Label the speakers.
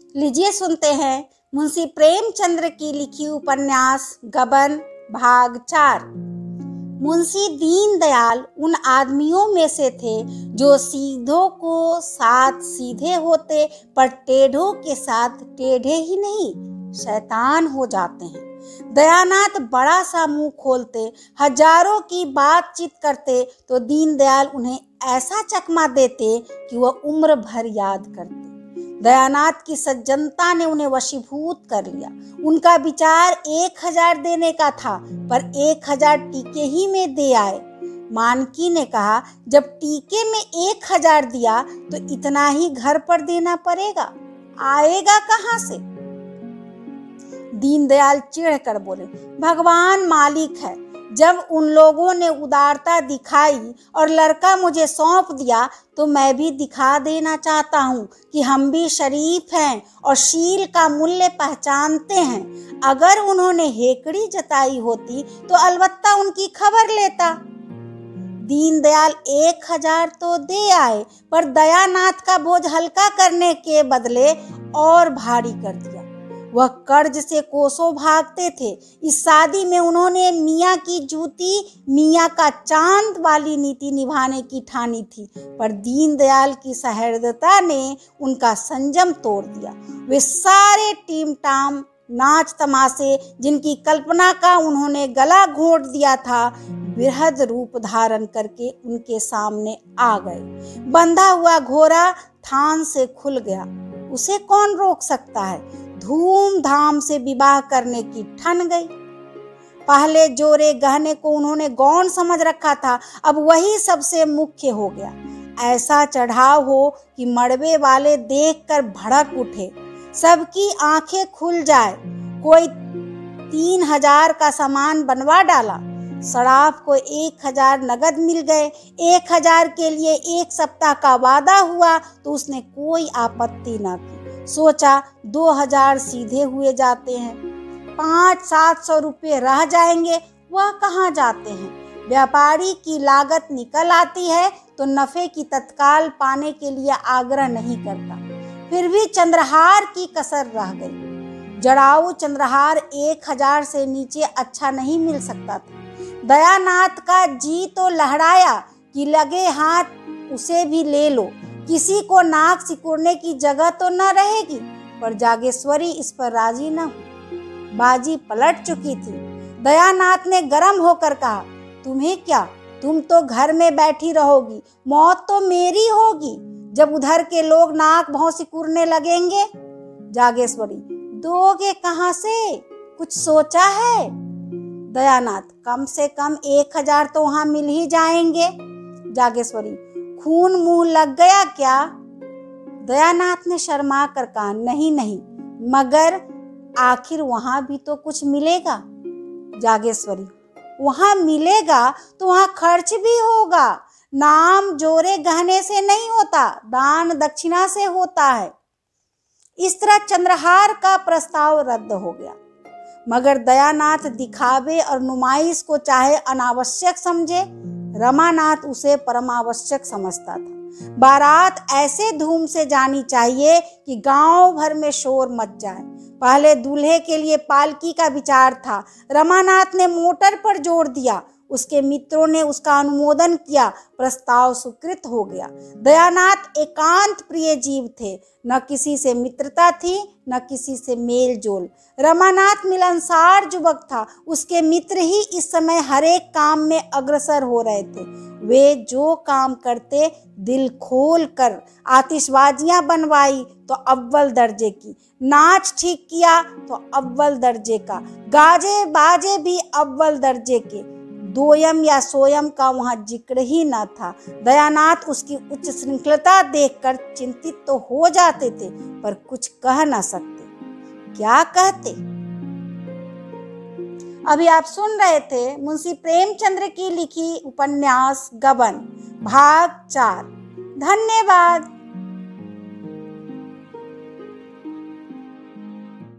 Speaker 1: लीजिए सुनते हैं मुंशी प्रेमचंद्र की लिखी उपन्यास गबन भाग 4। मुंशी दीनदयाल उन आदमियों में से थे जो सीधों को साथ सीधे होते पर टेढ़ों के साथ टेढ़े ही नहीं शैतान हो जाते हैं। दयानाथ बड़ा सा मुंह खोलते, हजारों की बातचीत करते तो दीनदयाल उन्हें ऐसा चकमा देते कि वह उम्र भर याद करते। दयानाथ की सज्जनता ने उन्हें वशीभूत कर लिया। उनका विचार 1000 देने का था, पर 1000 टीके ही में दे आए। मानकी ने कहा, जब टीके में 1000 दिया तो इतना ही घर पर देना पड़ेगा, आएगा कहाँ से? दीनदयाल चिढ़ कर बोले, भगवान मालिक है। जब उन लोगों ने उदारता दिखाई और लड़का मुझे सौंप दिया तो मैं भी दिखा देना चाहता हूँ कि हम भी शरीफ हैं और शील का मूल्य पहचानते हैं। अगर उन्होंने हेकड़ी जताई होती तो अलबत्ता उनकी खबर लेता। दीनदयाल 1000 तो दे आए, पर दयानाथ का बोझ हल्का करने के बदले और भारी कर दिया। वह कर्ज से कोसों भागते थे। इस शादी में उन्होंने मियाँ की जूती मियाँ का चांद वाली नीति निभाने की ठानी थी, पर दीनदयाल की सहृदयता ने उनका संयम तोड़ दिया। वे सारे टीम टाम नाच तमाशे जिनकी कल्पना का उन्होंने गला घोंट दिया था, बृहद रूप धारण करके उनके सामने आ गए। बंधा हुआ घोड़ा थान से खुल गया, उसे कौन रोक सकता है? धूमधाम से विवाह करने की ठन गई। पहले जोरे गहने को उन्होंने गौण समझ रखा था, अब वही सबसे मुख्य हो गया। ऐसा चढ़ाव हो कि मड़बे वाले देखकर भड़क उठे, सबकी आंखें खुल जाए। कोई 3000 का सामान बनवा डाला। सराफ को 1000 नगद मिल गए। 1000 के लिए 1 सप्ताह का वादा हुआ तो उसने कोई आपत्ति न की। सोचा 2000 सीधे हुए जाते हैं, 500-700 रुपये रह जाएंगे, वह कहाँ जाते हैं। व्यापारी की लागत निकल आती है तो नफे की तत्काल पाने के लिए आग्रह नहीं करता। फिर भी चंद्रहार की कसर रह गई। जड़ाऊ चंद्रहार 1000 से नीचे अच्छा नहीं मिल सकता था। दयानाथ का जी तो लहराया कि लगे हाथ उसे भी ले लो, किसी को नाक सिकुड़ने की जगह तो न रहेगी। पर जागेश्वरी इस पर राजी न हुई। बाजी पलट चुकी थी। दयानाथ ने गर्म होकर कहा, तुम्हें क्या, तुम तो घर में बैठी रहोगी, मौत तो मेरी होगी जब उधर के लोग नाक भौं सिकुड़ने लगेंगे। जागेश्वरी, दोगे कहाँ से, कुछ सोचा है? दयानाथ, कम से कम 1000 तो वहां मिल ही जाएंगे। जागेश्वरी, खून मुंह लग गया क्या? दयानाथ ने शर्मा कर कहा, नहीं नहीं, मगर आखिर वहां भी तो कुछ मिलेगा। जागेश्वरी, वहां मिलेगा तो वहां खर्च भी होगा। नाम जोरे गहने से नहीं होता, दान दक्षिणा से होता है। इस तरह चंद्रहार का प्रस्ताव रद्द हो गया। मगर दयानाथ दिखावे और नुमाइश को चाहे अनावश्यक समझे, रमानाथ उसे परमावश्यक समझता था। बारात ऐसे धूम से जानी चाहिए कि गांव भर में शोर मच जाए। पहले दूल्हे के लिए पालकी का विचार था। रमानाथ ने मोटर पर जोर दिया। उसके मित्रों ने उसका अनुमोदन किया। प्रस्ताव स्वीकृत हो गया। दयानाथ एकांत प्रिय जीव थे। न किसी से मित्रता थी, न किसी से मेल जोल। रमानाथ मिलनसार युवक था। उसके मित्र ही इस समय हरेक काम में अग्रसर हो रहे थे। वे जो काम करते दिल खोल कर, आतिशबाजियां बनवाई तो अव्वल दर्जे की, नाच ठीक किया तो अव्वल दर्जे का, गाजे बाजे भी अव्वल दर्जे के, दोयम या सोयम का वहां जिक्र ही न था। दयानाथ उसकी उच्च श्रृंखलता देखकर चिंतित तो हो जाते थे, पर कुछ कह न सकते। क्या कहते? अभी आप सुन रहे थे मुंशी प्रेमचंद्र की लिखी उपन्यास गबन भाग 4। धन्यवाद।